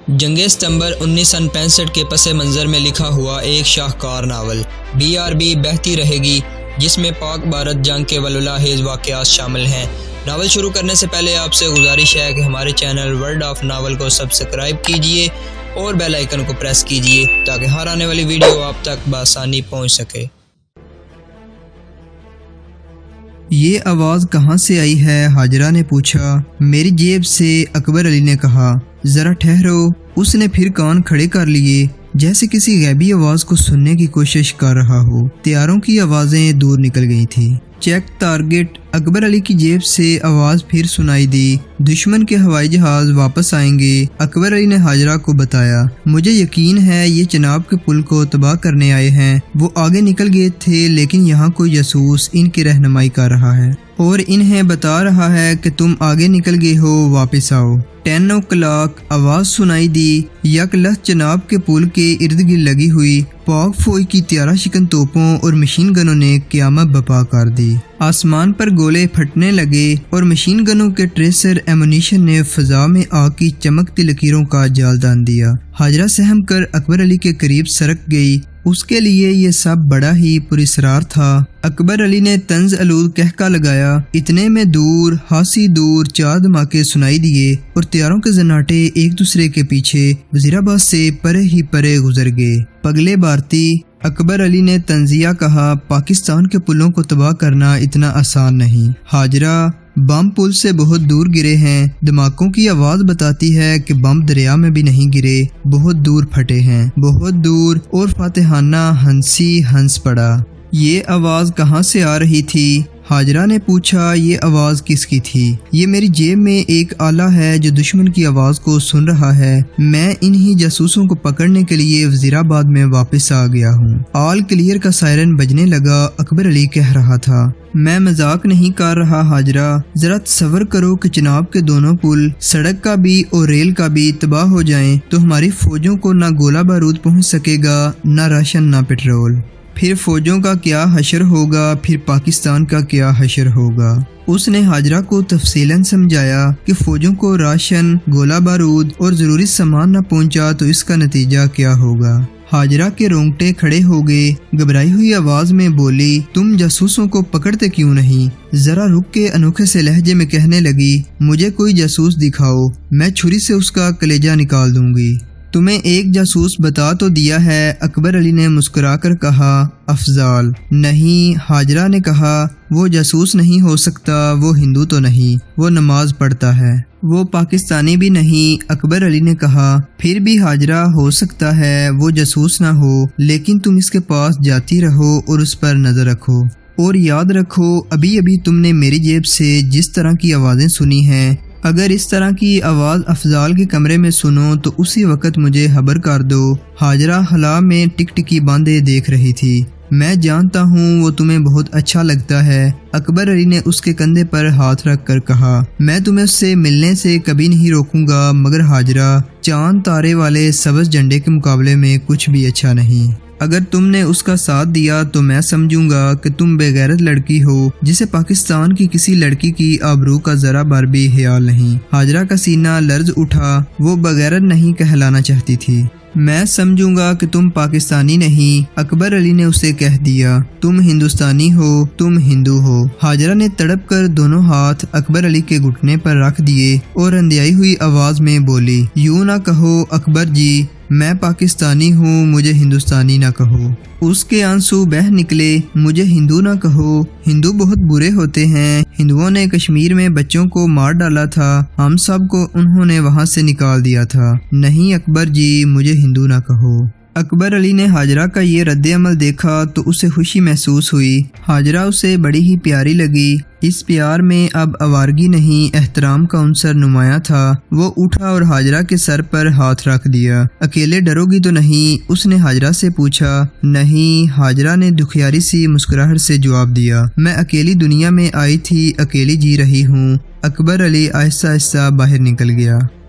جنگ ستمبر 1965 کے پس منظر میں لکھا ہوا ایک شاہکار ناول BRB بہتی رہے گی، جس میں پاک بھارت جنگ کے واللاحظ واقعات شامل ہیں۔ ناول شروع کرنے سے پہلے آپ سے گزارش ہے کہ ہمارے چینل ورلڈ آف ناول کو سبسکرائب کیجئے اور بیل آئیکن کو پریس کیجئے تاکہ ہر آنے والی ویڈیو آپ تک بآسانی پہنچ سکے۔ یہ آواز کہاں سے آئی ہے؟ حاجرہ نے پوچھا۔ میری جیب سے، اکبر علی نے کہا۔ ذرا ٹھہرو۔ اس نے پھر کان کھڑے کر لیے جیسے کسی غیبی آواز کو سننے کی کوشش کر رہا ہو۔ طیاروں کی آوازیں دور نکل گئی تھی۔ Check target. اکبر علی کی جیب سے آواز پھر سنائی دی۔ دشمن کے ہوائی جہاز واپس آئیں گے، اکبر علی نے حاجرہ کو بتایا۔ مجھے یقین ہے یہ چناب کے پل کو تباہ کرنے آئے ہیں۔ وہ آگے نکل گئے تھے، لیکن یہاں کوئی جاسوس ان کی رہنمائی کر رہا ہے اور انہیں بتا رہا ہے کہ تم آگے نکل گئے ہو، واپس آؤ۔ 10 o'clock آواز سنائی دی۔ یک لہت چناب کے پل کے ارد گرد لگی ہوئی پاک فوج کی طیارہ شکن توپوں اور مشین گنوں نے قیامت برپا کر دی۔ آسمان پر گولے پھٹنے لگے اور مشین گنوں کے ٹریسر ایمونیشن نے فضا میں آگ کی چمکتی لکیروں کا جال دان دیا۔ حاجرہ سہم کر اکبر علی کے قریب سرک گئی۔ اس کے لیے یہ سب بڑا ہی پراسرار تھا۔ اکبر علی نے طنز آلود قہقہ لگایا۔ اتنے میں دور، خاصی دور 4 دھماکے سنائی دیے اور طیاروں کے زناٹے ایک دوسرے کے پیچھے وزیرآباد سے پرے ہی پرے گزر گئے۔ پگلے بھارتی، اکبر علی نے طنزیہ کہا، پاکستان کے پلوں کو تباہ کرنا اتنا آسان نہیں۔ حاجرہ، بم پل سے بہت دور گرے ہیں۔ دھماکوں کی آواز بتاتی ہے کہ بم دریا میں بھی نہیں گرے، بہت دور پھٹے ہیں، بہت دور۔ اور فاتحانہ ہنسی ہنس پڑا۔ یہ آواز کہاں سے آ رہی تھی؟ حاجرہ نے پوچھا۔ یہ آواز کس کی تھی؟ یہ میری جیب میں ایک آلہ ہے جو دشمن کی آواز کو سن رہا ہے۔ میں انہی جاسوسوں کو پکڑنے کے لیے وزیرآباد میں واپس آ گیا ہوں۔ آل کلیئر کا سائرن بجنے لگا۔ اکبر علی کہہ رہا تھا، میں مذاق نہیں کر رہا حاجرہ۔ ذرا تصور کرو کہ چناب کے دونوں پل، سڑک کا بھی اور ریل کا بھی تباہ ہو جائیں تو ہماری فوجوں کو نہ گولہ بارود پہنچ سکے گا، نہ راشن، نہ پیٹرول۔ پھر فوجوں کا کیا حشر ہوگا، پھر پاکستان کا کیا حشر ہوگا۔ اس نے حاجرہ کو تفصیلاً سمجھایا کہ فوجوں کو راشن، گولہ بارود اور ضروری سامان نہ پہنچا تو اس کا نتیجہ کیا ہوگا۔ حاجرہ کے رونگٹے کھڑے ہو گئے۔ گھبرائی ہوئی آواز میں بولی، تم جاسوسوں کو پکڑتے کیوں نہیں؟ ذرا رک کے انوکھے سے لہجے میں کہنے لگی، مجھے کوئی جاسوس دکھاؤ، میں چھری سے اس کا کلیجہ نکال دوں گی۔ تمہیں ایک جاسوس بتا تو دیا ہے، اکبر علی نے مسکرا کر کہا۔ افضال، نہیں، حاجرہ نے کہا، وہ جاسوس نہیں ہو سکتا، وہ ہندو تو نہیں، وہ نماز پڑھتا ہے۔ وہ پاکستانی بھی نہیں، اکبر علی نے کہا۔ پھر بھی حاجرہ، ہو سکتا ہے وہ جاسوس نہ ہو، لیکن تم اس کے پاس جاتی رہو اور اس پر نظر رکھو۔ اور یاد رکھو، ابھی ابھی تم نے میری جیب سے جس طرح کی آوازیں سنی ہیں، اگر اس طرح کی آواز افضال کے کمرے میں سنو تو اسی وقت مجھے خبر کر دو۔ حاجرہ خلا میں ٹک ٹکی باندھے دیکھ رہی تھی۔ میں جانتا ہوں وہ تمہیں بہت اچھا لگتا ہے، اکبر علی نے اس کے کندھے پر ہاتھ رکھ کر کہا۔ میں تمہیں اس سے ملنے سے کبھی نہیں روکوں گا، مگر حاجرہ، چاند تارے والے سبز جھنڈے کے مقابلے میں کچھ بھی اچھا نہیں۔ اگر تم نے اس کا ساتھ دیا تو میں سمجھوں گا کہ تم بے غیرت لڑکی ہو جسے پاکستان کی کسی لڑکی کی آبرو کا ذرا بھر بھی خیال نہیں۔ حاجرہ کا سینہ لرز اٹھا۔ وہ بغیرت نہیں کہلانا چاہتی تھی۔ میں سمجھوں گا کہ تم پاکستانی نہیں، اکبر علی نے اسے کہہ دیا۔ تم ہندوستانی ہو، تم ہندو ہو۔ حاجرہ نے تڑپ کر دونوں ہاتھ اکبر علی کے گھٹنے پر رکھ دیے اور اندھیائی ہوئی آواز میں بولی، یوں نہ کہو اکبر جی، میں پاکستانی ہوں، مجھے ہندوستانی نہ کہو۔ اس کے آنسو بہہ نکلے۔ مجھے ہندو نہ کہو، ہندو بہت برے ہوتے ہیں۔ ہندوؤں نے کشمیر میں بچوں کو مار ڈالا تھا، ہم سب کو انہوں نے وہاں سے نکال دیا تھا۔ نہیں اکبر جی، مجھے ہندو نہ کہو۔ اکبر علی نے حاجرہ کا یہ رد عمل دیکھا تو اسے خوشی محسوس ہوئی۔ حاجرہ اسے بڑی ہی پیاری لگی۔ اس پیار میں اب آوارگی نہیں، احترام کا عنصر نمایاں تھا۔ وہ اٹھا اور حاجرہ کے سر پر ہاتھ رکھ دیا۔ اکیلے ڈرو گی تو نہیں؟ اس نے حاجرہ سے پوچھا۔ نہیں، حاجرہ نے دکھیاری سی مسکراہٹ سے جواب دیا، میں اکیلی دنیا میں آئی تھی، اکیلی جی رہی ہوں۔ اکبر علی آہستہ آہستہ باہر نکل گیا۔